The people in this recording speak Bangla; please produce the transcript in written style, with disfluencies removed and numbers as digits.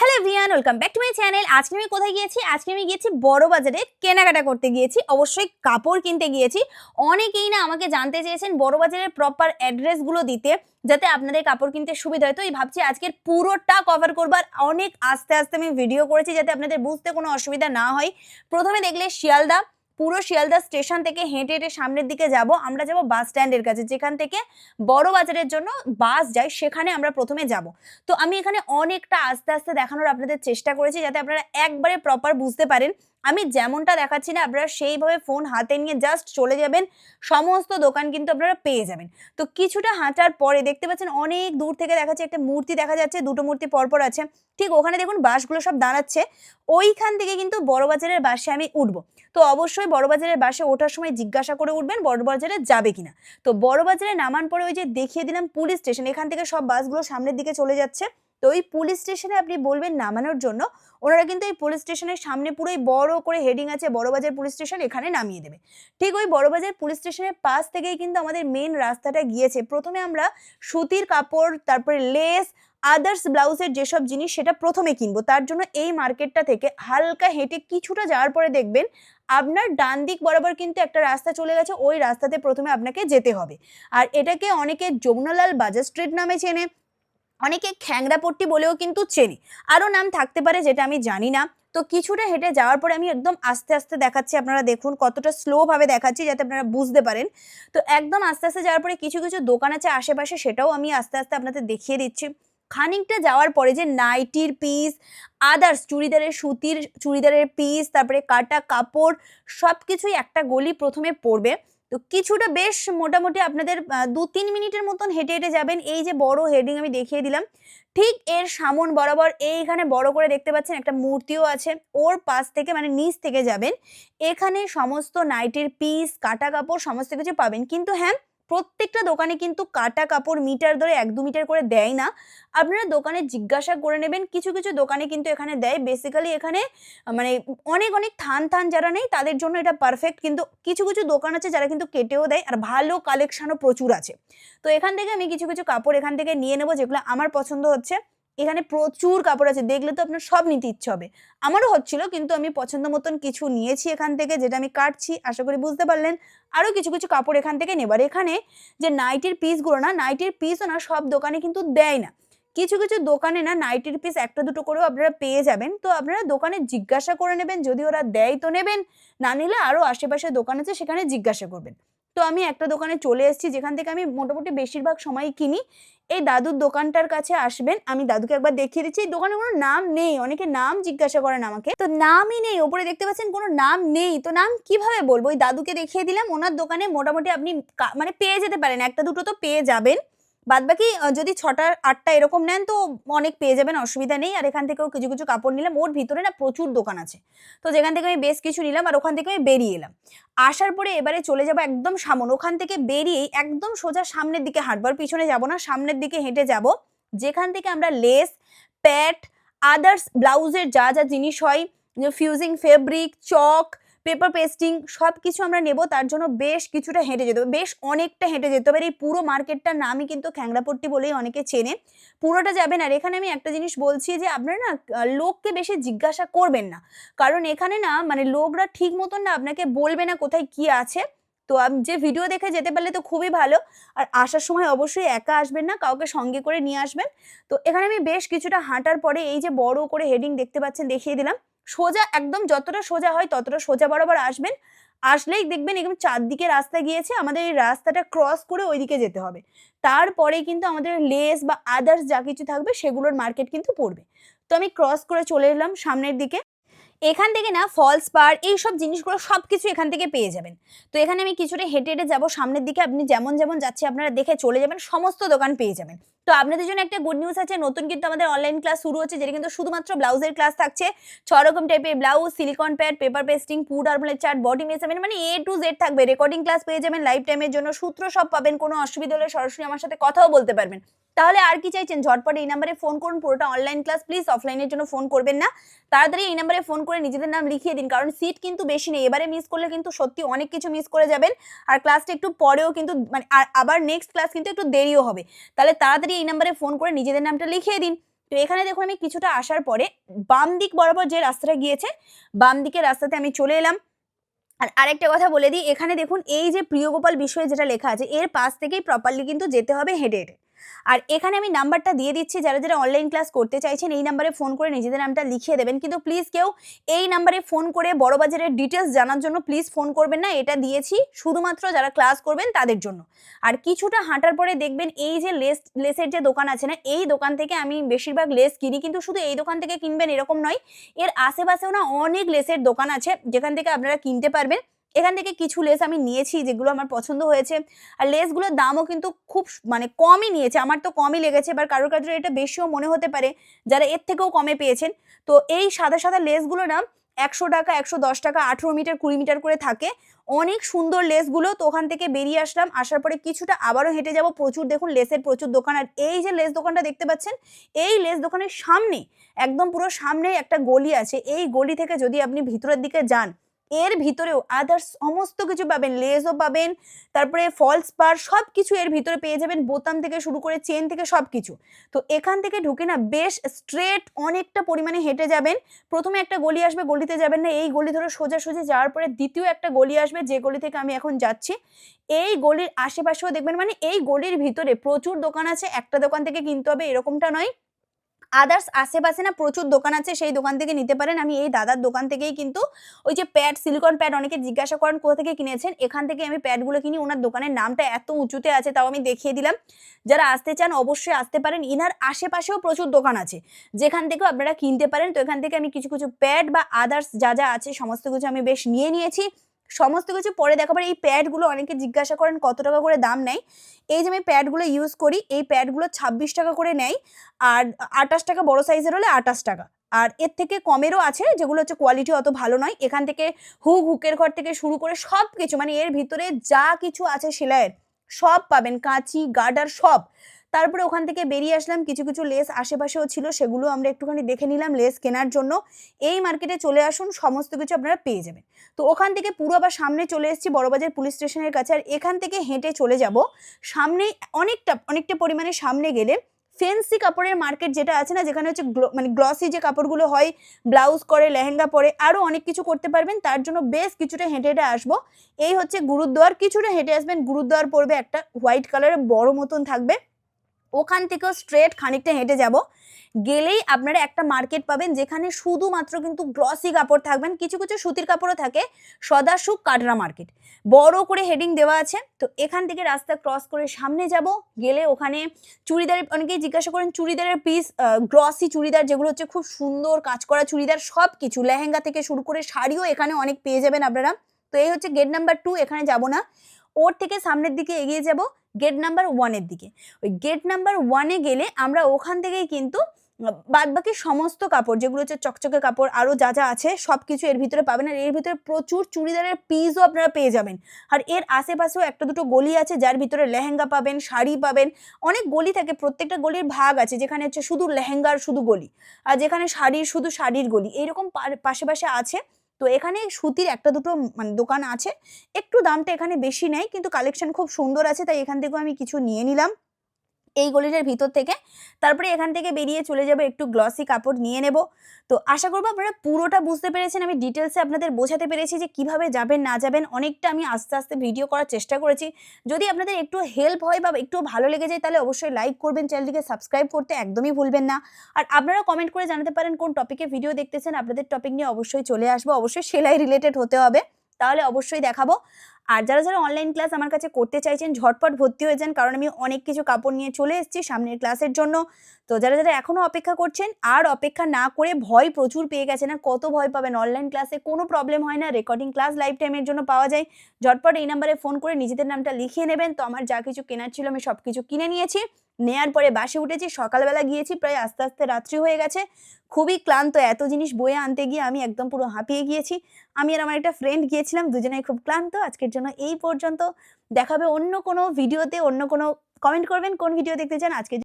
Hello everyone, welcome back to my channel. আজকে আমি কোথায় গিয়েছি? আজকে আমি গিয়েছি বড় বাজারে কেনাকাটা করতে গিয়েছি। অবশ্যই কাপড় কিনতে গিয়েছি। অনেকেই না আমাকে জানতে চেয়েছেন বড় বাজারের প্রপার অ্যাড্রেসগুলো দিতে, যাতে আপনাদের কাপড় কিনতে সুবিধা হয়। তো এই ভাবছি আজকের পুরোটা কভার করব, আর অনেক আস্তে আস্তে আমি ভিডিও করেছি যাতে আপনাদের বুঝতে কোনো অসুবিধা না হয়। প্রথমে দেখলে শিয়ালদা, পুরো শিয়ালদা স্টেশন থেকে হেঁটে হেঁটে সামনের দিকে যাব। আমরা যাব বাস স্ট্যান্ডের কাছে, যেখান থেকে বড় বাজারের জন্য বাস যায়, সেখানে আমরা প্রথমে যাব। তো আমি এখানে অনেকটা আস্তে আস্তে দেখানোর আপনাদের চেষ্টা করেছি যাতে আপনারা একবারে প্রপার বুঝতে পারেন। আমি যেমনটা দেখাচ্ছি না, আপনারা সেইভাবে ফোন হাতে নিয়ে জাস্ট চলে যাবেন, সমস্ত দোকান কিন্তু আপনারা পেয়ে যাবেন। তো কিছুটা হাঁটার পরে দেখতে পাচ্ছেন অনেক দূর থেকে দেখাচ্ছে একটা মূর্তি দেখা যাচ্ছে, দুটো মূর্তি পরপর আছে। ঠিক ওখানে দেখুন বাসগুলো সব দাঁড়াচ্ছে, ওইখান থেকে কিন্তু বড়বাজারের বাসে আমি উঠবো। তো অবশ্যই বড়বাজারের বাসে ওঠার সময় জিজ্ঞাসা করে উঠবেন বড়বাজারে যাবে কিনা। তো বড়বাজারে নামান পরে ওই যে দেখিয়ে দিলাম পুলিশ স্টেশন, এখান থেকে সব বাসগুলো সামনের দিকে চলে যাচ্ছে। তো ওই পুলিশ স্টেশনে আপনি বলবেন নামানোর জন্য, ওনারা কিন্তু এই পুলিশ স্টেশনের সামনে পুরোই বড় করে হেডিং আছে বড়বাজার পুলিশ স্টেশন, এখানে নামিয়ে দেবে। ঠিক ওই বড়বাজার পুলিশ স্টেশনের পাশ থেকেই কিন্তু আমাদের মেন রাস্তাটা গিয়েছে। প্রথমে আমরা সুতির কাপড়, তারপরে লেস, আদার্স ব্লাউজের যেসব জিনিস সেটা প্রথমে কিনবো। তার জন্য এই মার্কেটটা থেকে হালকা হেঁটে কিছুটা যাওয়ার পরে দেখবেন আপনার ডান দিক বরাবর কিন্তু একটা রাস্তা চলে গেছে, ওই রাস্তাতে প্রথমে আপনাকে যেতে হবে। আর এটাকে অনেকে যমুনালাল বাজার স্ট্রিট নামে চেনে, অনেকে খ্যাংরাপট্টি বলেও কিন্তু চেনে, আরও নাম থাকতে পারে যেটা আমি জানি না। তো কিছুটা হেঁটে যাওয়ার পরে আমি একদম আস্তে আস্তে দেখাচ্ছি, আপনারা দেখুন কতটা স্লোভাবে দেখাচ্ছি যাতে আপনারা বুঝতে পারেন। তো একদম আস্তে আস্তে যাওয়ার পরে কিছু কিছু দোকান আছে আশেপাশে, সেটাও আমি আস্তে আস্তে আপনাদের দেখিয়ে দিচ্ছি। খানিকটা যাওয়ার পরে যে নাইটির পিস, আদার্স চুড়িদারের সুতির চুড়িদারের পিস, তারপরে কাটা কাপড়, সব কিছুই একটা গলি প্রথমে পড়বে। তো কিছুটা বেশ মোটামুটি আপনাদের ২-৩ মিনিটের মতন হেঁটে হেঁটে যাবেন। এই যে বড় হেডিং আমি দেখিয়ে দিলাম, ঠিক এর সামন বরাবর এইখানে বড় করে দেখতে পাচ্ছেন একটা মূর্তিও আছে, ওর পাশ থেকে মানে নিচ থেকে যাবেন। এখানে সমস্ত নাইটির পিস, কাটা কাপড় সমস্ত কিছু পাবেন। কিন্তু হ্যাঁ, প্রত্যেকটা দোকানে কিন্তু কাটা কাপড় মিটার ধরে ১-২ মিটার করে দেয় না। আপনারা দোকানে জিজ্ঞাসা করে নেবেন। কিছু কিছু দোকানে কিন্তু এখানে দেয়। বেসিক্যালি এখানে মানে অনেক অনেক থান থান যারা নেই তাদের জন্য এটা পারফেক্ট। কিন্তু কিছু কিছু দোকান আছে যারা কিন্তু কেটেও দেয়, আর ভালো কালেকশনও প্রচুর আছে। তো এখান থেকে আমি কিছু কিছু কাপড় এখান থেকে নিয়ে নেবো যেগুলো আমার পছন্দ হচ্ছে। এখানে প্রচুর কাপড় আছে, দেখলে তো আপনার সব নিতে ইচ্ছে হবে। আমারও হচ্ছিল, কিন্তু আমি পছন্দ মতন কিছু নিয়েছি এখান থেকে, যেটা আমি কাটছি। আশা করি বুঝতে পারলেন। আরও কিছু কিছু কাপড় এখান থেকে নেবার। এখানে যে নাইটির পিসগুলো না, নাইটির পিসও না সব দোকানে কিন্তু দেয় না। কিছু কিছু দোকানে না নাইটির পিস একটা দুটো করেও আপনারা পেয়ে যাবেন। তো আপনারা দোকানে জিজ্ঞাসা করে নেবেন, যদি ওরা দেয় তো নেবেন, না নিলে আরও আশেপাশে দোকান আছে সেখানে জিজ্ঞাসা করবেন। তো আমি একটা দোকানে চলে এসেছি যেখান থেকে আমি মোটামুটি বেশিরভাগ সময়ই কিনি। এই দাদুর দোকানটার কাছে আসবেন, আমি দাদুকে একবার দেখিয়ে দিচ্ছি। এই দোকানে কোনো নাম নেই, অনেকে নাম জিজ্ঞাসা করেন আমাকে, তো নামই নেই। ওপরে দেখতে পাচ্ছেন কোনো নাম নেই, তো নাম কিভাবে বলবো? ওই দাদুকে দেখিয়ে দিলাম, ওনার দোকানে মোটামুটি আপনি মানে পেয়ে যেতে পারেন, একটা দুটো তো পেয়ে যাবেন। বাদবাকি যদি ৬টা ৮টা এরকম নেন তো অনেক পেয়ে যাবেন, অসুবিধা নেই। আর এখান থেকেও কিছু কিছু কাপড় নিলাম, ওর ভিতরে না প্রচুর দোকান আছে। তো যেখান থেকে আমি বেশ কিছু নিলাম, আর ওখান থেকে আমি বেরিয়ে এলাম। আসার পরে এবারে চলে যাবো একদম সামন, ওখান থেকে বেরিয়েই একদম সোজা সামনের দিকে হাঁটবো, আর পিছনে যাবো না, সামনের দিকে হেঁটে যাব। যেখান থেকে আমরা লেস, প্যাট, আদার্স ব্লাউজের যা যা জিনিস হয়, ফিউজিং ফেব্রিক, চক, পেপার পেস্টিং সবকিছু আমরা নেব। তার জন্য বেশ কিছুটা হেঁটে যেতে হবে, বেশ অনেকটা হেঁটে যেতে হবে। এই পুরো মার্কেটটার নামই কিন্তু খ্যাংরাপট্টি বলেই অনেকে চেনে। পুরোটা যাবেন। আর এখানে আমি একটা জিনিস বলছি যে আপনারা না লোককে বেশি জিজ্ঞাসা করবেন না, কারণ এখানে না মানে লোকরা ঠিক মতন না আপনাকে বলবে না কোথায় কি আছে। তো যে ভিডিও দেখে যেতে পারলে তো খুবই ভালো। আর আসার সময় অবশ্যই একা আসবেন না, কাউকে সঙ্গে করে নিয়ে আসবেন। তো এখানে আমি বেশ কিছুটা হাঁটার পরে এই যে বড় করে হেডিং দেখতে পাচ্ছেন, দেখিয়ে দিলাম। সোজা একদম যতটা সোজা হয় ততটা সোজা বরাবর আসবেন। আসলেই দেখবেন একদম চারদিকে রাস্তা গিয়েছে, আমাদের এই রাস্তাটা ক্রস করে ওইদিকে যেতে হবে। তারপরেই কিন্তু আমাদের লেস বা আদার্স যা কিছু থাকবে সেগুলোর মার্কেট কিন্তু পড়বে। তো আমি ক্রস করে চলে এলাম সামনের দিকে। এখান থেকে না ফলস পাড় এইসব জিনিসগুলো সবকিছু এখান থেকে পেয়ে যাবেন। তো এখানে আমি কিছুটা হেঁটে হেঁটে যাবো সামনের দিকে, আপনি যেমন যেমন যাচ্ছে আপনারা দেখে চলে যাবেন, সমস্ত দোকান পেয়ে যাবেন। তো আপনাদের জন্য একটা গুড নিউজ আছে, নতুন কিন্তু আমাদের অনলাইন ক্লাস শুরু হচ্ছে, যেটা কিন্তু শুধুমাত্র ব্লাউজের ক্লাস থাকছে। ৬ রকম টাইপের blouse, silicone pad, paper pasting, ফুড আরমোলেট চার্ট, বডি মেজারমেন্ট, মানে A to Z থাকবে। রেকর্ডিং ক্লাস পেয়ে যাবেন লাইফ টাইমের জন্য, সূত্র সব পাবেন। কোনো অসুবিধা হলে সরাসরি আমার সাথে কথাও বলতে পারবেন। তাহলে আর কি চাইছেন? ঝটপট এই নাম্বারে ফোন করুন। পুরোটা অনলাইন ক্লাস, প্লিজ অফলাইনের জন্য ফোন করবেন না। তাড়াতাড়ি এই নাম্বারে ফোন করে নিজেদের নাম লিখিয়ে দিন, কারণ সিট কিন্তু বেশি নেই। এবারে মিস করলে কিন্তু সত্যি অনেক কিছু মিস করে যাবেন। আর ক্লাসটা একটু পরেও কিন্তু মানে আবার নেক্সট ক্লাস কিন্তু একটু দেরিও হবে। তাহলে তাড়াতাড়ি এই নাম্বারে ফোন করে নিজেদের নামটা লিখিয়ে দিন। তো এখানে দেখুন আমি কিছুটা আসার পরে বাম দিক বরাবর যে রাস্তাটা গিয়েছে, বাম দিকের রাস্তাতে আমি চলে এলাম। আর আরেকটা কথা বলে দিই, এখানে দেখুন এই যে প্রিয়গোপাল বিষয়ে যেটা লেখা আছে এর পাশ থেকেই প্রপারলি কিন্তু যেতে হবে হেঁটে হেঁটে। আর এখানে আমি নাম্বারটা দিয়ে দিচ্ছি, যারা যারা অনলাইন ক্লাস করতে চাইছেন এই নাম্বারে ফোন করে নিজেদের নামটা লিখিয়ে দেবেন। কিন্তু প্লিজ কেউ এই নাম্বারে ফোন করে বড়বাজারের ডিটেলস জানার জন্য প্লিজ ফোন করবেন না, এটা দিয়েছি শুধুমাত্র যারা ক্লাস করবেন তাদের জন্য। আর কিছুটা হাঁটার পরে দেখবেন এই যে লেসের যে দোকান আছে না, এই দোকান থেকে আমি বেশিরভাগ লেস কিনি, কিন্তু শুধু এই দোকান থেকে কিনবেন এরকম নয়, এর আশেপাশেও না অনেক লেসের দোকান আছে যেখান থেকে আপনারা কিনতে পারবেন। এখান থেকে কিছু লেস আমি নিয়েছি যেগুলো আমার পছন্দ হয়েছে, আর লেসগুলোর দামও কিন্তু খুব মানে কমই নিয়েছে, আমার তো কমই লেগেছে। এবার কারোর কারোর এটা বেশিও মনে হতে পারে যারা এর থেকেও কমে পেয়েছেন। তো এই সাদা সাদা লেসগুলো না 100 টাকা, 110 টাকা, 18 মিটার 20 মিটার করে থাকে, অনেক সুন্দর লেসগুলো। তো ওখান থেকে বেরিয়ে আসলাম, আসার পরে কিছুটা আবারও হেঁটে যাব, প্রচুর দেখুন লেসের প্রচুর দোকান। আর এই যে লেস দোকানটা দেখতে পাচ্ছেন, এই লেস দোকানের সামনে একদম পুরো সামনে একটা গলি আছে, এই গলি থেকে যদি আপনি ভিতরের দিকে যান এর ভিতরেও আদার্স সমস্ত কিছু পাবেন, লেসও পাবেন, তারপরে ফলস পার সব কিছু এর ভিতরে পেয়ে যাবেন, বোতাম থেকে শুরু করে চেন থেকে সব কিছু। তো এখান থেকে ঢুকে না বেশ স্ট্রেট অনেকটা পরিমাণে হেঁটে যাবেন, প্রথমে একটা গলি আসবে, গলিতে যাবেন না, এই গলি ধরে সোজাসুজি যাওয়ার পরে দ্বিতীয় একটা গলি আসবে, যে গলি থেকে আমি এখন যাচ্ছি। এই গলির আশেপাশেও দেখবেন, মানে এই গলির ভিতরে প্রচুর দোকান আছে, একটা দোকান থেকে কিনতে হবে এরকমটা নয়, আদার্স আশেপাশে না প্রচুর দোকান আছে, সেই দোকান থেকে নিতে পারেন। আমি এই দাদার দোকান থেকেই কিন্তু ওই যে প্যাড, সিলিকন প্যাড, অনেকে জিজ্ঞাসা করেন কোথা থেকে কিনেছেন, এখান থেকে আমি প্যাডগুলো কিনি। ওনার দোকানের নামটা এত উঁচুতে আছে তাও আমি দেখিয়ে দিলাম, যারা আসতে চান অবশ্যই আসতে পারেন। ইনার আশেপাশেও প্রচুর দোকান আছে যেখান থেকেও আপনারা কিনতে পারেন। তো এখান থেকে আমি কিছু কিছু প্যাড বা আদার্স যা যা আছে সমস্ত কিছু আমি বেশ নিয়ে নিয়েছি, সমস্ত কিছু পরে দেখাবার। এই প্যাডগুলো অনেকে জিজ্ঞাসা করেন কত টাকা করে দাম নেয়, এই যে আমি প্যাডগুলো ইউজ করি এই প্যাডগুলো 26 টাকা করে নেয়, আর 28 টাকা বড় সাইজের হলে 28 টাকা। আর এর থেকে কমেরও আছে যেগুলো হচ্ছে কোয়ালিটি অত ভালো নয়। এখান থেকে হুকের ঘর থেকে শুরু করে সব কিছু, মানে এর ভিতরে যা কিছু আছে সেলাইয়ের সব পাবেন, কাঁচি গার্ডার সব। তারপরে ওখান থেকে বেরিয়ে আসলাম, কিছু কিছু লেস আশেপাশেও ছিল সেগুলো আমরা একটুখানি দেখে নিলাম লেস কেনার জন্য। এই মার্কেটে চলে আসুন, সমস্ত কিছু আপনারা পেয়ে যাবেন। তো ওখান থেকে পুরো আবার সামনে চলে এসেছি বড়বাজার পুলিশ স্টেশনের কাছে, আর এখান থেকে হেঁটে চলে যাব সামনে, অনেকটা পরিমাণে সামনে গেলে ফেন্সি কাপড়ের মার্কেট যেটা আছে না, যেখানে হচ্ছে মানে গ্লসি যে কাপড়গুলো হয়, ব্লাউজ করে, লেহেঙ্গা পরে, আরও অনেক কিছু করতে পারবেন। তার জন্য বেশ কিছুটা হেঁটে হেঁটে আসবো। এই হচ্ছে গুরুদ্বার, কিছুটা হেঁটে আসবেন, গুরুদ্বার পড়বে, একটা হোয়াইট কালারের বড় মতন থাকবে, ওখান থেকেও স্ট্রেট খানিকটা হেঁটে যাব, গেলেই আপনারা একটা মার্কেট পাবেন যেখানে শুধুমাত্র কিন্তু গ্লসি কাপড় থাকবেন, কিছু কিছু সুতির কাপড়ও থাকে, সদাসুখ কাটরা মার্কেট বড় করে হেডিং দেওয়া আছে। তো এখান থেকে রাস্তা ক্রস করে সামনে যাব, গেলে ওখানে চুড়িদারের, অনেকেই জিজ্ঞাসা করেন চুড়িদারের পিস, গ্লসি চুড়িদার যেগুলো হচ্ছে খুব সুন্দর কাজ করা চুড়িদার, সব কিছু লেহেঙ্গা থেকে শুরু করে শাড়িও এখানে অনেক পেয়ে যাবেন আপনারা। তো এই হচ্ছে গেট নাম্বার 2, এখানে যাব না, ওর থেকে সামনের দিকে এগিয়ে যাব গেট নাম্বার 1 এর দিকে। ওই গেট নাম্বার 1 এ গেলে আমরা ওখান থেকেই কিন্তু বাদবাকি সমস্ত কাপড় যেগুলো হচ্ছে চকচকে কাপড় আরও যা যা আছে সব কিছু এর ভিতরে পাবেন। আর এর ভিতরে প্রচুর চুড়িদারের পিসও আপনারা পেয়ে যাবেন। আর এর আশেপাশেও একটা দুটো গলি আছে যার ভিতরে লেহেঙ্গা পাবেন, শাড়ি পাবেন, অনেক গলি থাকে, প্রত্যেকটা গলির ভাগ আছে, যেখানে হচ্ছে শুধু লেহেঙ্গার শুধু গলি, আর যেখানে শাড়ির শুধু শাড়ির গলি, এইরকম পাশে পাশে আছে। তো এখানে সুতির একটা দুটো মানে দোকান আছে, একটু দামটা এখানে বেশি নেয় কিন্তু কালেকশন খুব সুন্দর আছে, তাই এখান থেকেও আমি কিছু নিয়ে নিলাম এই গলিটার ভিতর থেকে। তারপরে এখান থেকে বেরিয়ে চলে যাবো, একটু গ্লসি কাপড় নিয়ে নেব। তো আশা করবো আপনারা পুরোটা বুঝতে পেরেছেন, আমি ডিটেলসে আপনাদের বোঝাতে পেরেছি যে কিভাবে যাবেন না যাবেন, অনেকটা আমি আস্তে আস্তে ভিডিও করার চেষ্টা করেছি। যদি আপনাদের একটু হেল্প হয় বা একটু ভালো লেগে যায় তাহলে অবশ্যই লাইক করবেন, চ্যানেলটিকে সাবস্ক্রাইব করতে একদমই ভুলবেন না। আর আপনারা কমেন্ট করে জানাতে পারেন কোন টপিকে ভিডিও দেখতেছেন, আপনাদের টপিক নিয়ে অবশ্যই চলে আসবো, অবশ্যই সেলাই রিলেটেড হতে হবে, তাহলে অবশ্যই দেখাবো। আর যারা যারা অনলাইন ক্লাস আমার কাছে করতে চাইছেন ঝটপট ভর্তি হয়ে যান, কারণ আমি অনেক কিছু কাপড় নিয়ে চলে এসেছি সামনের ক্লাসের জন্য। তো যারা যারা এখনো অপেক্ষা করছেন, আর অপেক্ষা না করে ভয় প্রচুর পেয়ে গেছেন, আর কত ভয় পাবেন, অনলাইন ক্লাসে কোনো প্রবলেম হয় না, রেকর্ডিং ক্লাস লাইফ টাইমের জন্য পাওয়া যায়। ঝটপট এই নাম্বারে ফোন করে নিজেদের নামটা লিখিয়ে নেবেন। তো আমার যা কিছু কেনার ছিল আমি সব কিছু কিনে নিয়েছি, নেয়ার পরে বাসে উঠেছি, সকালবেলা গিয়েছি, প্রায় আস্তে আস্তে রাত্রি হয়ে গেছে, খুবই ক্লান্ত, এত জিনিস বয়ে আনতে গিয়ে আমি একদম পুরো হাঁপিয়ে গিয়েছি। আমি আর আমার একটা ফ্রেন্ড গিয়েছিলাম, দুজনেই খুব ক্লান্ত। আজকের জন্য এই পর্যন্ত, দেখাবে অন্য কোনো ভিডিওতে, অন্য কোনো, কমেন্ট করবেন কোন ভিডিও দেখতে চান। আজকে